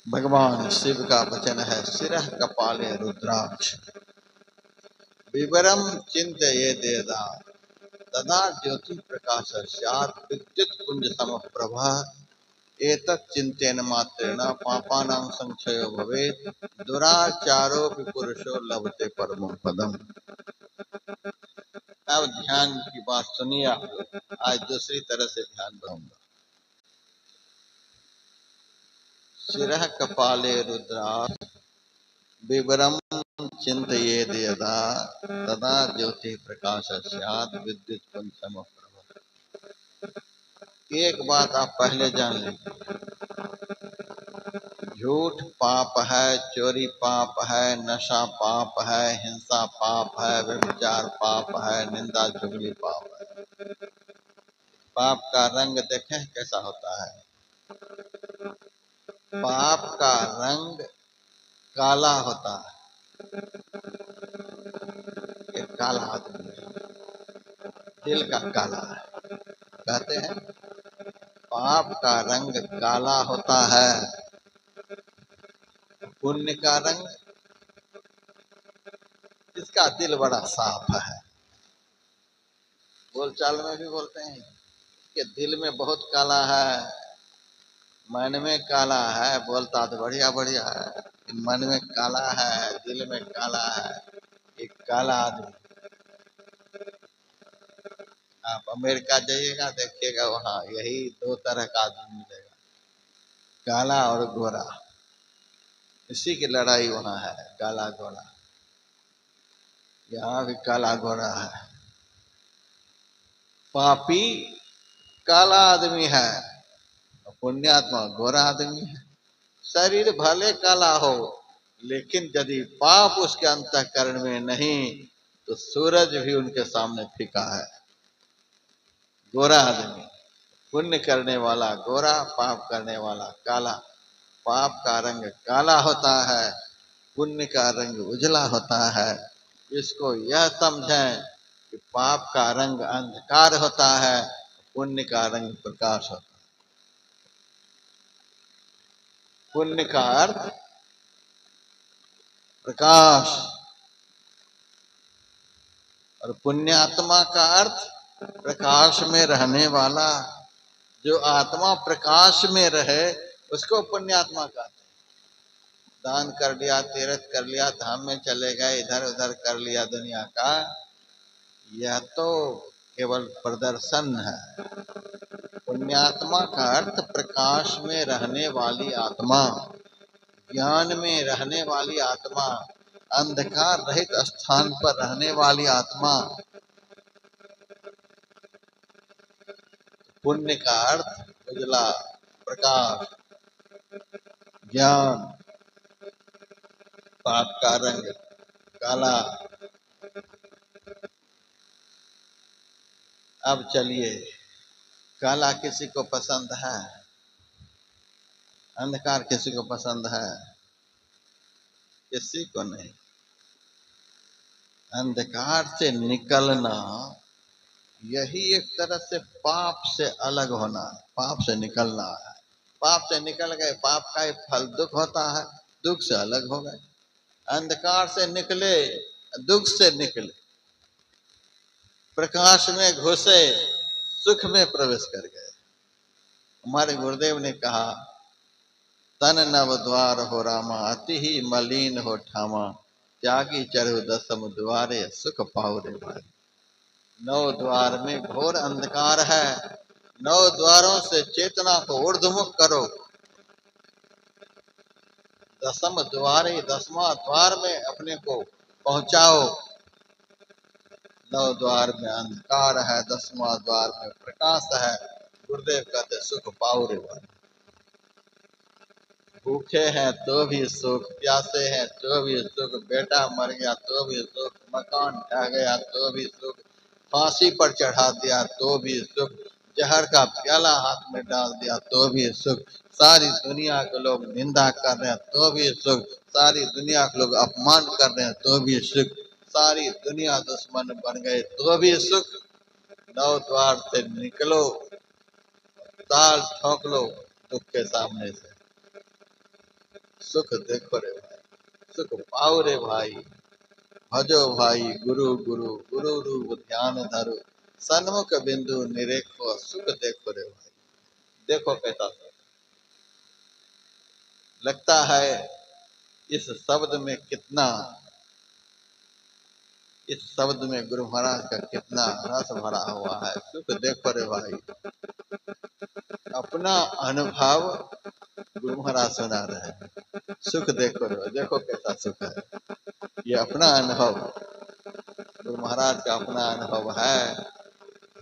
भगवान शिव का वचन है, शिरः कपाले रुद्राक्ष विवरम चिंतयेदेदा तदा ज्योति प्रकाश स्यात् विद्युत पुंज समप्रभा एतत् चिंतेन मात्रेण पापानां संक्षयो भवेत् दुराचारोपि पुरुषो लभते परमं पदम। अब ध्यान की बात सुनिए आप लोग। आज दूसरी तरह से ध्यान दूंगा। शिरः कपाले रुद्राक्ष विवरम चिंतयेद यदा तदा ज्योति प्रकाश स्यात् विद्युत पुंज समप्रभा। एक बात आप पहले जान लीजिए, झूठ पाप है, चोरी पाप है, नशा पाप है, हिंसा पाप है, व्यभिचार पाप है, निंदा चुगली पाप है। पाप का रंग देखें कैसा होता है। पाप का रंग काला होता है। एक काला आदमी है, दिल का काला है। कहते हैं पाप का रंग काला होता है, पुण्य का रंग जिसका दिल बड़ा साफ है। बोलचाल में भी बोलते हैं कि दिल में बहुत काला है, मन में काला है। बोलता तो बढ़िया बढ़िया है, मन में काला है, दिल में काला है। एक काला आदमी। आप अमेरिका जाइएगा, देखिएगा वहाँ यही दो तरह का आदमी मिलेगा, काला और गोरा। इसी की लड़ाई वहाँ है, काला गोरा। यहाँ भी काला गोरा है। पापी काला आदमी है, पुण्यात्मा गोरा आदमी है। शरीर भले काला हो, लेकिन यदि पाप उसके अंतःकरण में नहीं तो सूरज भी उनके सामने फीका है। गोरा आदमी, पुण्य करने वाला गोरा, पाप करने वाला काला। पाप का रंग काला होता है, पुण्य का रंग उजला होता है। इसको यह समझें कि पाप का रंग अंधकार होता है, पुण्य का रंग प्रकाश होता है। पुण्य का अर्थ प्रकाश और पुण्यात्मा का अर्थ प्रकाश में रहने वाला। जो आत्मा प्रकाश में रहे उसको पुण्यात्मा कहते हैं। दान कर लिया, तीर्थ कर लिया, धाम में चले गए, इधर उधर कर लिया दुनिया का, यह तो केवल प्रदर्शन है। पुण्यात्मा का अर्थ प्रकाश में रहने वाली आत्मा, ज्ञान में रहने वाली आत्मा, अंधकार रहित स्थान पर रहने वाली आत्मा। पुण्य का अर्थ उजला, प्रकाश, ज्ञान। पाप का रंग काला। अब चलिए, काला किसी को पसंद है? अंधकार किसी को पसंद है? किसी को नहीं। अंधकार से निकलना यही एक तरह से पाप से अलग होना है, पाप से निकलना है। पाप से निकल गए, पाप का एक फल दुख होता है, दुख से अलग हो गए। अंधकार से निकले, दुख से निकले, प्रकाश में घुसे, सुख में प्रवेश कर गए। हमारे गुरुदेव ने कहा, तन नव द्वार हो रामा, अति ही मलिन हो ठामा, त्यागी चरहु दसम द्वारे, सुख पाओ रे भाई। 9 द्वार में घोर अंधकार है। 9 द्वारों से चेतना को ऊर्ध्वमुख करो। दसम द्वारे, 10वां द्वार में अपने को पहुंचाओ। 9 द्वार में अंधकार है, 10वां द्वार में प्रकाश है। गुरुदेव कहते सुख पाओ रे भाई। भूखे हैं तो भी सुख, प्यासे हैं तो भी सुख, बेटा मर गया तो भी सुख, मकान ढह गया तो भी सुख, फांसी पर चढ़ा दिया तो भी सुख, जहर का प्याला हाथ में डाल दिया तो भी सुख, सारी दुनिया के लोग निंदा कर रहे हैं तो भी सुख, सारी दुनिया के लोग अपमान कर रहे हैं तो भी सुख, सारी दुनिया दुश्मन बन गए तो भी सुख। 9 द्वार से निकलो, ताल ठोक लो दुख के सामने से। सुख देखो रे भाई, सुख पाओ रे भाई। भजो भाई गुरु गुरु, गुरु रूप ध्यान धरो, सन्मुख बिंदु निरेखो, सुख देखो रे भाई। देखो कैसा लगता है, इस शब्द में कितना, इस शब्द में गुरु महाराज का कितना रस भरा हुआ है। सुख देखो रे भाई, अपना अनुभव गुरु महाराज सुना रहे हैं। सुख देखो रे भाई, देखो कैसा सुख है। ये अपना अनुभव, गुरु महाराज का अपना अनुभव है।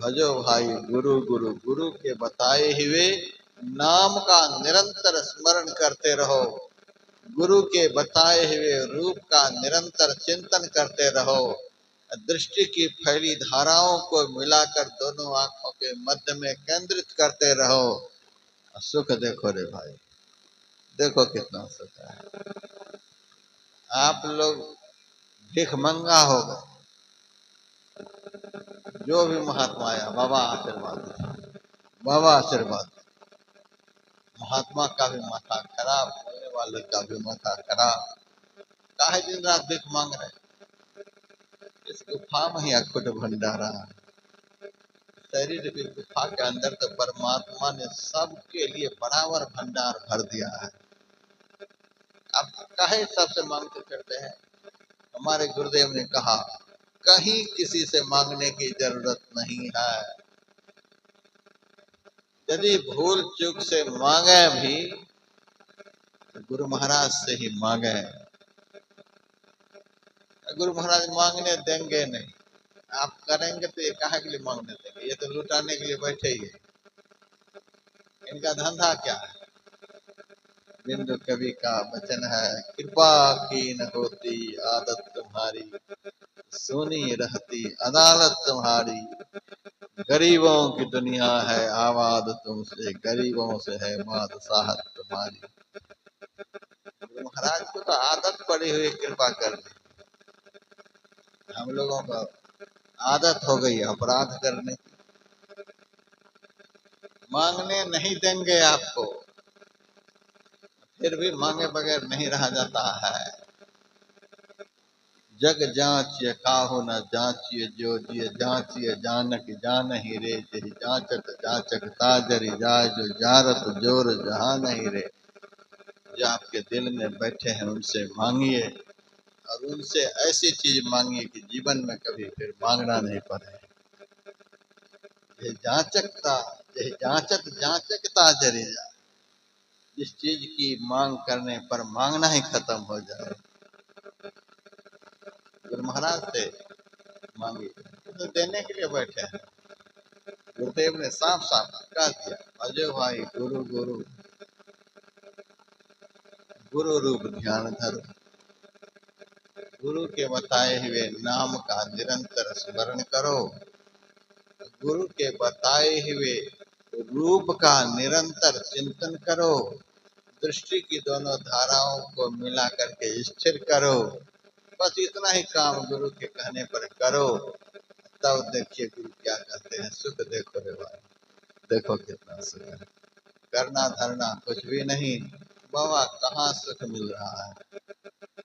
भजो भाई गुरु गुरु, गुरु के बताए हुए नाम का निरंतर स्मरण करते रहो। गुरु के बताए हुए रूप का निरंतर चिंतन करते रहो। दृष्टि की फैली धाराओं को मिलाकर दोनों आंखों के मध्य में केंद्रित करते रहो। सुख देखो रे भाई, देखो कितना सुख है। आप लोग भिखमंगा हो गए, जो भी महात्मा आया, बाबा आशीर्वाद दे, बाबा आशीर्वाद दे। महात्मा का भी माथा खराब, बोलने वाले का भी माथा खराब। काहे दिन रात भीख मांग रहे, इस गुफा में ही अखुट भंडारा। शरीर की गुफा के अंदर तो परमात्मा ने सबके लिए बराबर भंडार भर दिया है। अब काहे सबसे मांगते फिरते हैं। हमारे गुरुदेव ने कहा, कहीं किसी से मांगने की जरूरत नहीं है। यदि भूल चूक से मांगे भी तो गुरु महाराज से ही मांगे। गुरु महाराज मांगने देंगे नहीं, आप करेंगे तो ये काहे के लिए मांगने देंगे। ये तो लुटाने के लिए बैठे ही है। इनका धंधा क्या है। बिंदु कवि का वचन है, कृपा की न होती आदत तुम्हारी, सुनी रहती अदालत तुम्हारी। गरीबों की दुनिया है आबाद तुमसे, गरीबों से है बादशाहत तुम्हारी। गुरु महाराज को तो आदत पड़ी हुई कृपा करने, हम लोगों को आदत हो गई अपराध करने की। मांगने नहीं देंगे आपको, फिर भी मांगे बगैर नहीं रहा जाता है। जग जांचिए काहू न जांचिए, जो जिय जांचिए जानक जान ही रे। जही जांचत जांचक ताजरि जाय, जो जारत जोर जहां नहीं रे। जो आपके दिल में बैठे हैं उनसे मांगिए, और उनसे ऐसी चीज मांगिए कि जीवन में कभी फिर मांगना नहीं पड़े। ये जांचकता, यही जांचत जांचकता जरी जाए। जिस चीज की मांग करने पर मांगना ही खत्म हो जाए। गुरु महाराज से मांगी तो देने के लिए बैठे हैं। गुरुदेव ने साफ साफ कह दिया, अजय भाई गुरु गुरु, गुरु रूप ध्यान धरो। गुरु के बताए हुए नाम का निरंतर स्मरण करो। गुरु के बताए हुए रूप का निरंतर चिंतन करो। दृष्टि की दोनों धाराओं को मिला करके स्थिर करो। बस इतना ही काम गुरु के कहने पर करो। तब देखिए गुरु क्या कहते हैं, सुख देखो रे भाई, देखो कितना सुख है। करना धरना कुछ भी नहीं, बाबा कहाँ सुख मिल रहा है,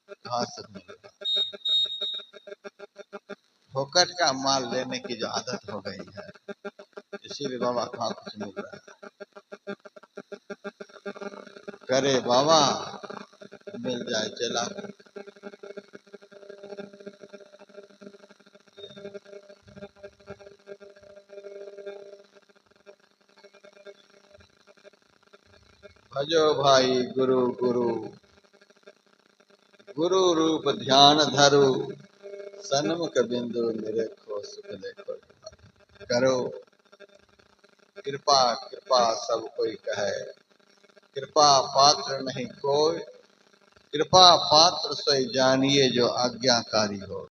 कहाँ सुख मिल रहा है। फोकट का माल लेने की जो आदत हो गई है, इसीलिए बाबा कहाँ कुछ मिल रहा है। करे बाबा मिल जाए चला। भजो भाई गुरु गुरु, गुरु रूप ध्यान धरो, सन्मुख बिंदु निरेखो, सुख देखो। करो कृपा, कृपा सब कोई कहे, कृपा पात्र नहीं कोई। कृपा पात्र सोई जानिए, जो आज्ञाकारी हो।